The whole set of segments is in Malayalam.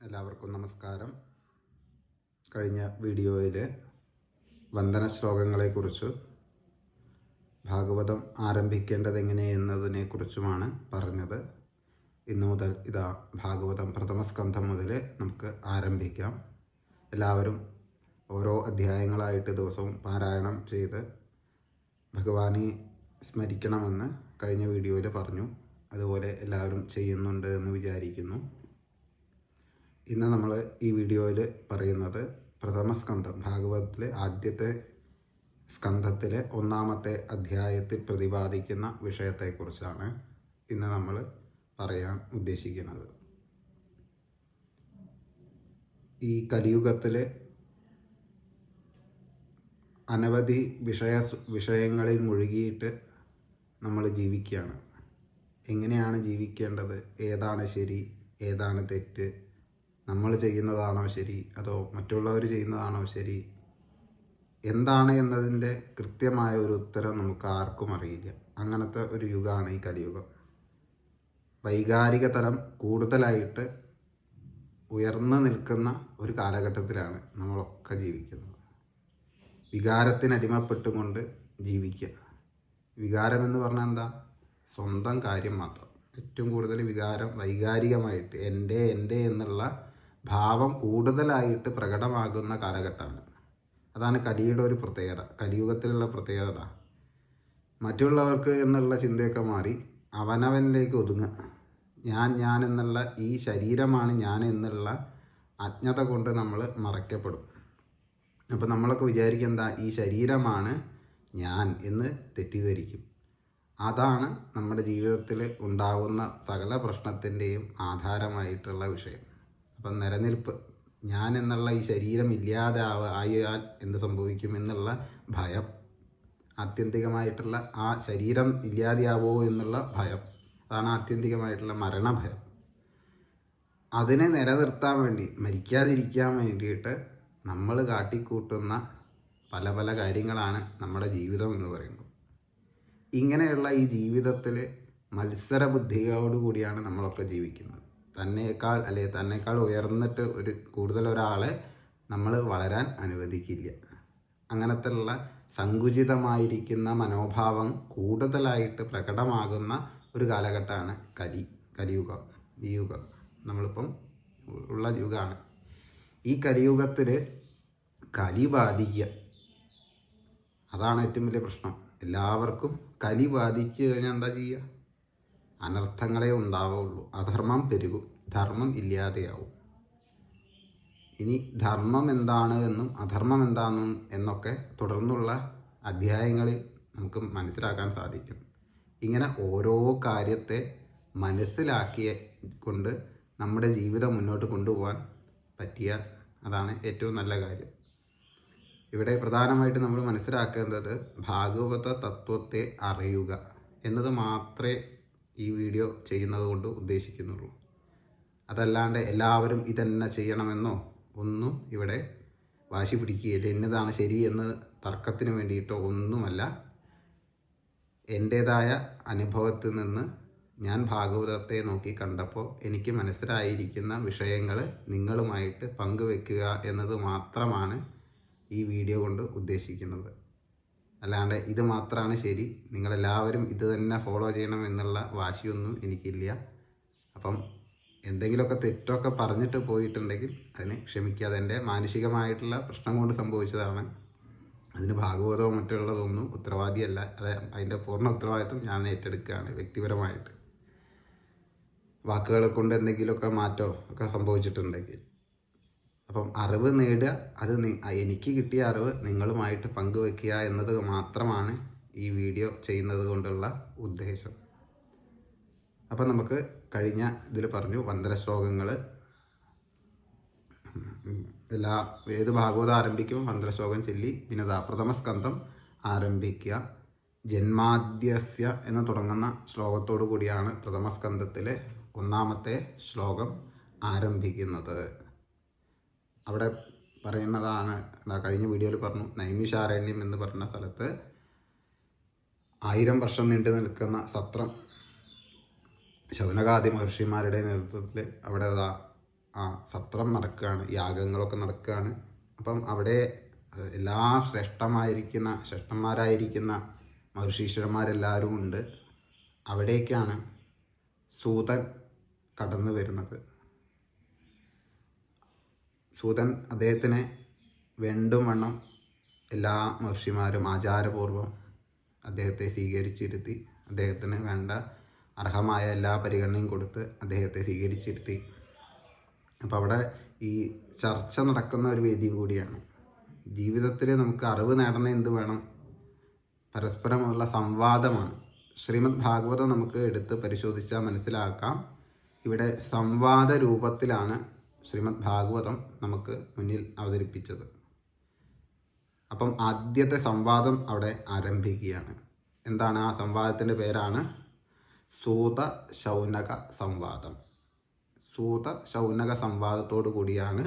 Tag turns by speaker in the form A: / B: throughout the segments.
A: എല്ലാവർക്കും നമസ്കാരം. കഴിഞ്ഞ വീഡിയോയിൽ വന്ദന ശ്ലോകങ്ങളെക്കുറിച്ച് ഭാഗവതം ആരംഭിക്കേണ്ടത് എങ്ങനെയെന്നതിനെക്കുറിച്ചുമാണ് പറഞ്ഞത്. ഇന്നു മുതൽ ഭാഗവതം പ്രഥമസ്കന്ധം മുതൽ നമുക്ക് ആരംഭിക്കാം. എല്ലാവരും ഓരോ അധ്യായങ്ങളായിട്ട് ദിവസവും പാരായണം ചെയ്ത് ഭഗവാനെ സ്മരിക്കണമെന്ന് കഴിഞ്ഞ വീഡിയോയിൽ പറഞ്ഞു. അതുപോലെ എല്ലാവരും ചെയ്യുന്നുണ്ട് എന്ന് വിചാരിക്കുന്നു. ഇന്ന് നമ്മൾ ഈ വീഡിയോയിൽ പറയുന്നത് പ്രഥമസ്കന്ധം, ഭാഗവതത്തിലെ ആദ്യത്തെ സ്കന്ധത്തിലെ ഒന്നാമത്തെ അധ്യായത്തിൽ പ്രതിപാദിക്കുന്ന വിഷയത്തെക്കുറിച്ചാണ് ഇന്ന് നമ്മൾ പറയാൻ ഉദ്ദേശിക്കുന്നത്. ഈ കലിയുഗത്തിൽ അനവധി വിഷയങ്ങളിൽ മുഴുകിയിട്ട് നമ്മൾ ജീവിക്കുകയാണ്. എങ്ങനെയാണ് ജീവിക്കേണ്ടത്, ഏതാണ് ശരി, ഏതാണ് തെറ്റ്, നമ്മൾ ചെയ്യുന്നതാണോ ശരി, അതോ മറ്റുള്ളവർ ചെയ്യുന്നതാണോ ശരി, എന്താണ് എന്നതിൻ്റെ കൃത്യമായ ഒരു ഉത്തരം നമുക്ക് ആർക്കും അറിയില്ല. അങ്ങനത്തെ ഒരു യുഗമാണ് ഈ കലിയുഗം. വൈകാരിക തലം കൂടുതലായിട്ട് ഉയർന്നു നിൽക്കുന്ന ഒരു കാലഘട്ടത്തിലാണ് നമ്മളൊക്കെ ജീവിക്കുന്നത്. വികാരത്തിനടിമപ്പെട്ടുകൊണ്ട് ജീവിക്കുക. വികാരമെന്ന് പറഞ്ഞാൽ എന്താ? സ്വന്തം കാര്യം മാത്രം. ഏറ്റവും കൂടുതൽ വികാരം വൈകാരികമായിട്ട് എൻ്റെ എന്നുള്ള ഭാവം കൂടുതലായിട്ട് പ്രകടമാകുന്ന കാലഘട്ടമാണ്. അതാണ് കലിയുടെ ഒരു പ്രത്യേകത, കലിയുഗത്തിലുള്ള പ്രത്യേകത. മറ്റുള്ളവർക്ക് എന്നുള്ള ചിന്തയൊക്കെ മാറി അവനവനിലേക്ക് ഒതുങ്ങുക. ഞാൻ എന്നുള്ള ഈ ശരീരമാണ് ഞാൻ എന്നുള്ള അജ്ഞത കൊണ്ട് നമ്മൾ മറയ്ക്കപ്പെടും. അപ്പോൾ നമ്മളൊക്കെ വിചാരിക്കുക എന്താ, ഈ ശരീരമാണ് ഞാൻ എന്ന് തെറ്റിദ്ധരിക്കും. അതാണ് നമ്മുടെ ജീവിതത്തിൽ ഉണ്ടാകുന്ന സകല പ്രശ്നത്തിൻ്റെയും ആധാരമായിട്ടുള്ള വിഷയം. അപ്പം നിലനിൽപ്പ്, ഞാൻ എന്നുള്ള ഈ ശരീരം ആയാൽ എന്ത് സംഭവിക്കും എന്നുള്ള ഭയം, ആത്യന്തികമായിട്ടുള്ള ആ ശരീരം ഇല്ലാതെയാവോ എന്നുള്ള ഭയം, അതാണ് ആത്യന്തികമായിട്ടുള്ള മരണഭയം. അതിനെ നിലനിർത്താൻ വേണ്ടി, മരിക്കാതിരിക്കാൻ വേണ്ടിയിട്ട് നമ്മൾ കാട്ടിക്കൂട്ടുന്ന പല പല കാര്യങ്ങളാണ് നമ്മുടെ ജീവിതം എന്ന് പറയുന്നത്. ഇങ്ങനെയുള്ള ഈ ജീവിതത്തിൽ മത്സര ബുദ്ധിയോടുകൂടിയാണ് നമ്മളൊക്കെ ജീവിക്കുന്നത്. തന്നേക്കാൾ ഉയർന്നിട്ട് കൂടുതൽ ഒരാളെ നമ്മൾ വളരാൻ അനുവദിക്കില്ല. അങ്ങനത്തെയുള്ള സങ്കുചിതമായിരിക്കുന്ന മനോഭാവം കൂടുതലായിട്ട് പ്രകടമാകുന്ന ഒരു കാലഘട്ടമാണ് കലിയുഗം. ഈ യുഗം നമ്മളിപ്പം ഉള്ള യുഗമാണ്. ഈ കലിയുഗത്തിൽ കലി ബാധിക്കുക, അതാണ് ഏറ്റവും വലിയ പ്രശ്നം. എല്ലാവർക്കും കലി ബാധിച്ചു കഴിഞ്ഞാൽ എന്താ ചെയ്യുക? അനർത്ഥങ്ങളെ ഉണ്ടാവുള്ളൂ. അധർമ്മം പെരുകും, ധർമ്മം ഇല്ലാതെയാവും. ഇനി ധർമ്മം എന്താണ് എന്നും അധർമ്മം എന്താണെന്നും എന്നൊക്കെ തുടർന്നുള്ള അധ്യായങ്ങളിൽ നമുക്ക് മനസ്സിലാക്കാൻ സാധിക്കും. ഇങ്ങനെ ഓരോ കാര്യത്തെ മനസ്സിലാക്കിക്കൊണ്ട് നമ്മുടെ ജീവിതം മുന്നോട്ട് കൊണ്ടുപോകാൻ പറ്റിയാൽ അതാണ് ഏറ്റവും നല്ല കാര്യം. ഇവിടെ പ്രധാനമായിട്ട് നമ്മൾ മനസ്സിലാക്കേണ്ടത് ഭാഗവത തത്വത്തെ അറിയുക എന്നത് മാത്രമേ ഈ വീഡിയോ ചെയ്യുന്നത് കൊണ്ട് ഉദ്ദേശിക്കുന്നുള്ളൂ. അതല്ലാണ്ട് എല്ലാവരും ഇതന്നെ ചെയ്യണമെന്നോ ഒന്നും ഇവിടെ വാശി പിടിക്കുകയില്ല. എന്നതാണ് ശരി എന്ന് തർക്കത്തിന് വേണ്ടിയിട്ടോ ഒന്നുമല്ല. എൻ്റേതായ അനുഭവത്തിൽ നിന്ന് ഞാൻ ഭാഗവതത്തെ നോക്കി കണ്ടപ്പോൾ എനിക്ക് മനസ്സിലായിരിക്കുന്ന വിഷയങ്ങൾ നിങ്ങളുമായിട്ട് പങ്കുവെക്കുക എന്നത് മാത്രമാണ് ഈ വീഡിയോ കൊണ്ട് ഉദ്ദേശിക്കുന്നത്. അല്ലാണ്ട് ഇത് മാത്രമാണ് ശരി, നിങ്ങളെല്ലാവരും ഇത് തന്നെ ഫോളോ ചെയ്യണം എന്നുള്ള വാശിയൊന്നും എനിക്കില്ല. അപ്പം എന്തെങ്കിലുമൊക്കെ തെറ്റൊക്കെ പറഞ്ഞിട്ട് പോയിട്ടുണ്ടെങ്കിൽ അതിന് ക്ഷമിക്കാതെ, എൻ്റെ മാനസികമായിട്ടുള്ള പ്രശ്നം കൊണ്ട് സംഭവിച്ചതാണ്. അതിന് ഭാഗവതമോ മറ്റുള്ളതൊന്നും ഉത്തരവാദിയല്ല. അതിൻ്റെ പൂർണ്ണ ഉത്തരവാദിത്വം ഞാൻ ഏറ്റെടുക്കുകയാണ് വ്യക്തിപരമായിട്ട്. വാക്കുകളെ കൊണ്ട് എന്തെങ്കിലുമൊക്കെ മാറ്റമോ ഒക്കെ സംഭവിച്ചിട്ടുണ്ടെങ്കിൽ. അപ്പം അറിവ് നേടുക, അത് എനിക്ക് കിട്ടിയ അറിവ് നിങ്ങളുമായിട്ട് പങ്കുവെക്കുക എന്നത് മാത്രമാണ് ഈ വീഡിയോ ചെയ്യുന്നത് കൊണ്ടുള്ള ഉദ്ദേശം. അപ്പം നമുക്ക് കഴിഞ്ഞ ഇതിൽ പറഞ്ഞു വന്ദന ശ്ലോകങ്ങൾ. ഏത് ഭാഗവതം ആരംഭിക്കുമ്പോൾ വന്ദന ശ്ലോകം ചൊല്ലി പിന്നെ പ്രഥമസ്കന്ധം ആരംഭിക്കുക. ജന്മാദ്യസ്യ എന്ന് തുടങ്ങുന്ന ശ്ലോകത്തോടു കൂടിയാണ് പ്രഥമസ്കന്ധത്തിലെ ഒന്നാമത്തെ ശ്ലോകം ആരംഭിക്കുന്നത്. അവിടെ പറയുന്നതാണ്, കഴിഞ്ഞ വീഡിയോയിൽ പറഞ്ഞു, നൈമിഷാരണ്യം എന്ന് പറയുന്ന സ്ഥലത്ത് 1000 വർഷം നീണ്ടു നിൽക്കുന്ന സത്രം ശൗനകാദി മഹർഷിമാരുടെ നേതൃത്വത്തിൽ അവിടെ സത്രം നടക്കുകയാണ്, യാഗങ്ങളൊക്കെ നടക്കുകയാണ്. അപ്പം അവിടെ എല്ലാ ശ്രേഷ്ഠന്മാരായിരിക്കുന്ന മഹർഷീശ്വരന്മാരെല്ലാവരും ഉണ്ട്. അവിടേക്കാണ് സൂതൻ കടന്നു വരുന്നത്. സൂതൻ അദ്ദേഹത്തിനെ വേണ്ടും വണ്ണം എല്ലാ മഹർഷിമാരും ആചാരപൂർവ്വം അദ്ദേഹത്തെ സ്വീകരിച്ചിരുത്തി, അദ്ദേഹത്തിന് വേണ്ട അർഹമായ എല്ലാ പരിഗണനയും കൊടുത്ത് അദ്ദേഹത്തെ സ്വീകരിച്ചിരുത്തി. അപ്പോൾ അവിടെ ഈ ചർച്ച നടക്കുന്ന ഒരു വേദി കൂടിയാണ്. ജീവിതത്തിൽ നമുക്ക് അറിവ് നേടണ എന്ത് വേണം? പരസ്പരമുള്ള സംവാദമാണ്. ശ്രീമദ് ഭാഗവതം നമുക്ക് എടുത്ത് പരിശോധിച്ചാൽ മനസ്സിലാക്കാം, ഇവിടെ സംവാദ രൂപത്തിലാണ് ശ്രീമദ് ഭാഗവതം നമുക്ക് മുന്നിൽ അവതരിപ്പിച്ചത്. അപ്പം ആദ്യത്തെ സംവാദം അവിടെ ആരംഭിക്കുകയാണ്. എന്താണ് ആ സംവാദത്തിൻ്റെ പേരാണ്? സൂത ശൗനക സംവാദം. സൂത ശൗനക സംവാദത്തോടു കൂടിയാണ്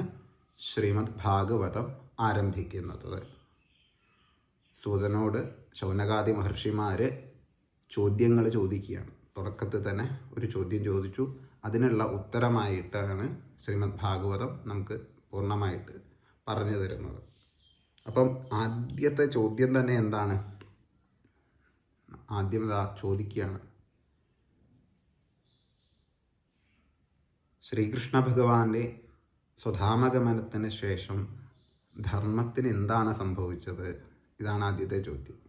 A: ശ്രീമദ് ഭാഗവതം ആരംഭിക്കുന്നത്. സൂതനോട് ശൗനകാദി മഹർഷിമാർ ചോദ്യങ്ങൾ ചോദിക്കുകയാണ്. തുടക്കത്തിൽ തന്നെ ഒരു ചോദ്യം ചോദിച്ചു. അതിനുള്ള ഉത്തരമായിട്ടാണ് ശ്രീമദ് ഭാഗവതം നമുക്ക് പൂർണ്ണമായിട്ട് പറഞ്ഞു തരുന്നത്. അപ്പം ആദ്യത്തെ ചോദ്യം തന്നെ എന്താണ്? ആദ്യം ചോദിക്കുകയാണ്, ശ്രീകൃഷ്ണ ഭഗവാന്റെ സ്വധാമഗമനത്തിന് ശേഷം ധർമ്മത്തിന് എന്താണ് സംഭവിച്ചത്? ഇതാണ് ആദ്യത്തെ ചോദ്യം.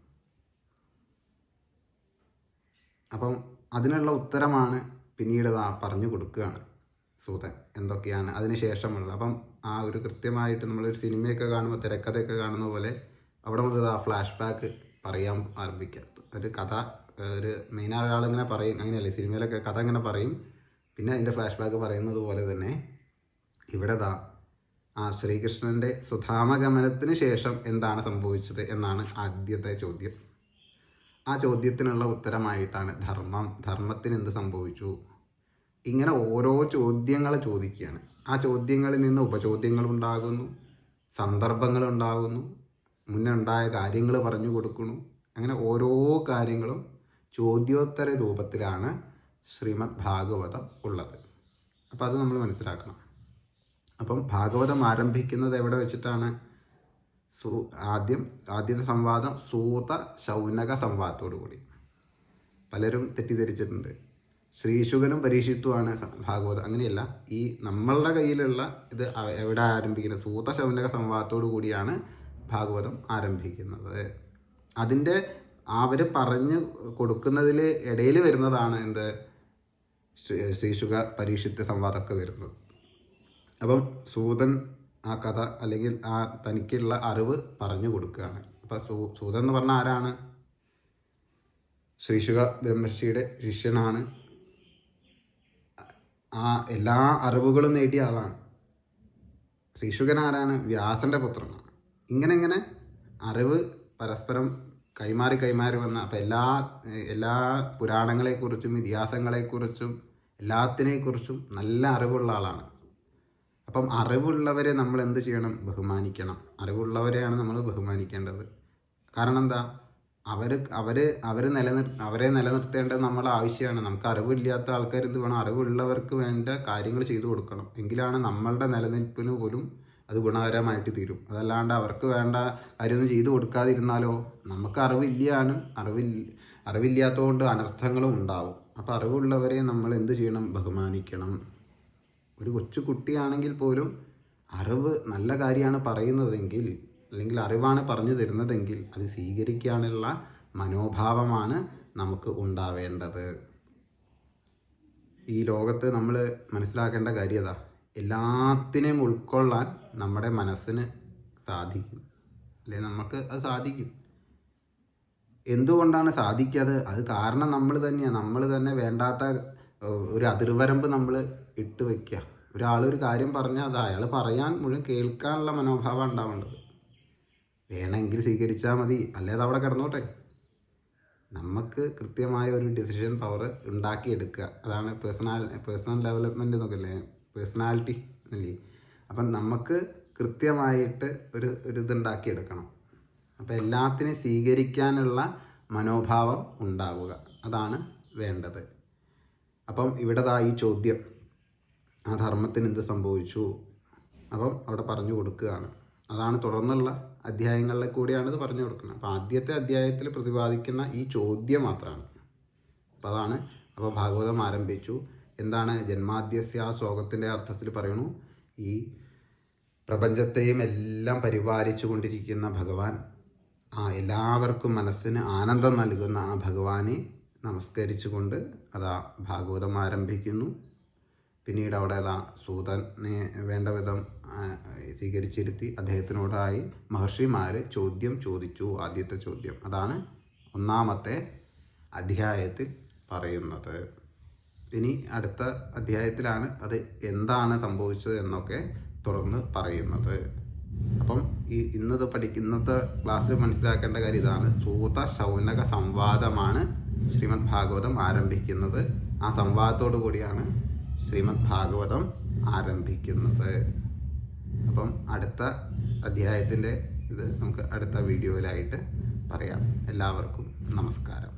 A: അപ്പം അതിനുള്ള ഉത്തരമാണ് പിന്നീട് പറഞ്ഞു കൊടുക്കുകയാണ് സൂതൻ. എന്തൊക്കെയാണ് അതിന് ശേഷമുള്ളത്? അപ്പം ആ ഒരു കൃത്യമായിട്ട് നമ്മളൊരു സിനിമയൊക്കെ കാണുമ്പോൾ, തിരക്കഥയൊക്കെ കാണുന്ന പോലെ അവിടെ മുതൽ ഫ്ലാഷ് ബാക്ക് പറയാൻ ആരംഭിക്കുക. ഒരു കഥ, ഒരു മെയിനായ ഒരാളിങ്ങനെ പറയും, അങ്ങനെയല്ലേ സിനിമയിലൊക്കെ കഥ ഇങ്ങനെ പറയും, പിന്നെ അതിൻ്റെ ഫ്ലാഷ് ബാക്ക് പറയുന്നത് പോലെ തന്നെ ഇവിടെ ശ്രീകൃഷ്ണൻ്റെ സുധാമഗമനത്തിന് ശേഷം എന്താണ് സംഭവിച്ചത് എന്നാണ് ആദ്യത്തെ ചോദ്യം. ആ ചോദ്യത്തിനുള്ള ഉത്തരമായിട്ടാണ് ധർമ്മത്തിന് എന്ത് സംഭവിച്ചു. ഇങ്ങനെ ഓരോ ചോദ്യങ്ങൾ ചോദിക്കുകയാണ്. ആ ചോദ്യങ്ങളിൽ നിന്ന് ഉപചോദ്യങ്ങളുണ്ടാകുന്നു, സന്ദർഭങ്ങളുണ്ടാകുന്നു, മുന്നേ ഉണ്ടായ കാര്യങ്ങൾ പറഞ്ഞു കൊടുക്കുന്നു. അങ്ങനെ ഓരോ കാര്യങ്ങളും ചോദ്യോത്തര രൂപത്തിലാണ് ശ്രീമദ് ഭാഗവതം ഉള്ളത്. അപ്പോൾ അത് നമ്മൾ മനസ്സിലാക്കണം. അപ്പം ഭാഗവതം ആരംഭിക്കുന്നത് എവിടെ വെച്ചിട്ടാണ്? ആദ്യത്തെ സംവാദം സൂത ശൗനക സംവാദത്തോടു കൂടി. പലരും തെറ്റിദ്ധരിച്ചിട്ടുണ്ട്, ശ്രീശുകനും പരീക്ഷിത്തുമാണ് ഭാഗവതം. അങ്ങനെയല്ല, ഈ നമ്മളുടെ കയ്യിലുള്ള ഇത് എവിടെ ആരംഭിക്കുന്നത്? സൂത ശൗനക സംവാദത്തോടു കൂടിയാണ് ഭാഗവതം ആരംഭിക്കുന്നത്. അതിൻ്റെ അവർ പറഞ്ഞു കൊടുക്കുന്നതിൽ ഇടയിൽ വരുന്നതാണ് എന്ത്? ശ്രീശുക പരീക്ഷിത്ത് സംവാദമൊക്കെ വരുന്നത്. അപ്പം സൂതൻ ആ കഥ അല്ലെങ്കിൽ ആ തനിക്കുള്ള അറിവ് പറഞ്ഞു കൊടുക്കുകയാണ്. അപ്പം സൂതൻ എന്ന് പറഞ്ഞാൽ ആരാണ്? ശ്രീശുക ബ്രഹ്മർഷിയുടെ ശിഷ്യനാണ്. ആ എല്ലാ അറിവുകളും നേടിയ ആളാണ്. ശ്രീശുകൻ ആരാണ്? വ്യാസൻ്റെ പുത്രനാണ്. ഇങ്ങനെ അറിവ് പരസ്പരം കൈമാറി വന്ന, അപ്പം എല്ലാ പുരാണങ്ങളെക്കുറിച്ചും ഇതിഹാസങ്ങളെക്കുറിച്ചും എല്ലാത്തിനെക്കുറിച്ചും നല്ല അറിവുള്ള ആളാണ്. അപ്പം അറിവുള്ളവരെ നമ്മൾ എന്ത് ചെയ്യണം? ബഹുമാനിക്കണം. അറിവുള്ളവരെയാണ് നമ്മൾ ബഹുമാനിക്കേണ്ടത്. കാരണം എന്താ? അവരെ നിലനിർത്തേണ്ടത് നമ്മുടെ ആവശ്യമാണ്. നമുക്ക് അറിവില്ലാത്ത ആൾക്കാർ എന്ത് വേണം? അറിവുള്ളവർക്ക് വേണ്ട കാര്യങ്ങൾ ചെയ്തു കൊടുക്കണം. എങ്കിലാണ് നമ്മളുടെ നിലനിൽപ്പിന് പോലും അത് ഗുണകരമായിട്ട് തീരും. അതല്ലാണ്ട് അവർക്ക് വേണ്ട കാര്യമൊന്നും ചെയ്തു കൊടുക്കാതിരുന്നാലോ നമുക്ക് അറിവില്ലാത്തതുകൊണ്ട് അനർത്ഥങ്ങളും ഉണ്ടാവും. അപ്പോൾ അറിവുള്ളവരെ നമ്മൾ എന്ത് ചെയ്യണം? ബഹുമാനിക്കണം. ഒരു കൊച്ചു കുട്ടിയാണെങ്കിൽ പോലും അറിവ് നല്ല കാര്യമാണ് പറയുന്നതെങ്കിൽ, അല്ലെങ്കിൽ അറിവാണ് പറഞ്ഞു തരുന്നതെങ്കിൽ അത് സ്വീകരിക്കാനുള്ള മനോഭാവമാണ് നമുക്ക് ഉണ്ടാവേണ്ടത്. ഈ ലോകത്ത് നമ്മൾ മനസ്സിലാക്കേണ്ട കാര്യത, എല്ലാത്തിനെയും ഉൾക്കൊള്ളാൻ നമ്മുടെ മനസ്സിന് സാധിക്കും, അല്ലെ? നമുക്ക് അത് സാധിക്കും. എന്തുകൊണ്ടാണ് സാധിക്കാതെ? അത് കാരണം നമ്മൾ തന്നെയാണ്. നമ്മൾ തന്നെ വേണ്ടാത്ത ഒരു അതിർവരമ്പ് നമ്മൾ ഇട്ട് വയ്ക്കുക. ഒരാളൊരു കാര്യം പറഞ്ഞാൽ അത് അയാൾ പറയാൻ മുഴുവൻ കേൾക്കാനുള്ള മനോഭാവം ഉണ്ടാവേണ്ടത്. വേണമെങ്കിൽ സ്വീകരിച്ചാൽ മതി, അല്ലേത് അവിടെ കിടന്നോട്ടെ. നമുക്ക് കൃത്യമായ ഒരു ഡിസിഷൻ പവർ ഉണ്ടാക്കിയെടുക്കുക. അതാണ് പേഴ്സണൽ ഡെവലപ്മെൻറ്റ് എന്നൊക്കെ പേഴ്സണാലിറ്റി അല്ലേ. അപ്പം നമുക്ക് കൃത്യമായിട്ട് ഒരു ഇതുണ്ടാക്കിയെടുക്കണം. അപ്പം എല്ലാത്തിനെയും സ്വീകരിക്കാനുള്ള മനോഭാവം ഉണ്ടാവുക, അതാണ് വേണ്ടത്. അപ്പം ഇവിടെ ഈ ചോദ്യം ആ ധർമ്മത്തിന് എന്ത് സംഭവിച്ചു, അപ്പം അവിടെ പറഞ്ഞു കൊടുക്കുകയാണ്. അതാണ് തുടർന്നുള്ള അധ്യായങ്ങളിലെ കൂടിയാണ് ഇത് പറഞ്ഞു കൊടുക്കുന്നത്. അപ്പോൾ ആദ്യത്തെ അധ്യായത്തിൽ പ്രതിപാദിക്കുന്ന ഈ ചോദ്യം മാത്രമാണ്. അപ്പോൾ അതാണ്. അപ്പോൾ ഭാഗവതം ആരംഭിച്ചു. എന്താണ് ജന്മാദ്യസ്യ ആ ശ്ലോകത്തിൻ്റെ അർത്ഥത്തിൽ പറയണു, ഈ പ്രപഞ്ചത്തെയും എല്ലാം പരിപാലിച്ചു കൊണ്ടിരിക്കുന്ന ഭഗവാൻ, എല്ലാവർക്കും മനസ്സിന് ആനന്ദം നൽകുന്ന ആ ഭഗവാനെ നമസ്കരിച്ചുകൊണ്ട് അതാ ഭാഗവതം ആരംഭിക്കുന്നു. പിന്നീട് അവിടെ സൂതനെ വേണ്ട വിധം സ്വീകരിച്ചിരുത്തി അദ്ദേഹത്തിനോടായി മഹർഷിമാർ ചോദ്യം ചോദിച്ചു. ആദ്യത്തെ ചോദ്യം അതാണ് ഒന്നാമത്തെ അധ്യായത്തിൽ പറയുന്നത്. ഇനി അടുത്ത അധ്യായത്തിലാണ് അത് എന്താണ് സംഭവിച്ചത് എന്നൊക്കെ തുടർന്ന് പറയുന്നത്. അപ്പം ഇന്നത്തെ ക്ലാസ്സിൽ മനസ്സിലാക്കേണ്ട കാര്യം ഇതാണ്. സൂത ശൗനക സംവാദമാണ് ശ്രീമദ് ഭാഗവതം ആരംഭിക്കുന്നത്. ആ സംവാദത്തോടു കൂടിയാണ് ശ്രീമദ് ഭാഗവതം ആരംഭിക്കുന്നത്. അപ്പം അടുത്ത അധ്യായത്തിൻ്റെ ഇത് നമുക്ക് അടുത്ത വീഡിയോയിലായിട്ട് പറയാം. എല്ലാവർക്കും നമസ്കാരം.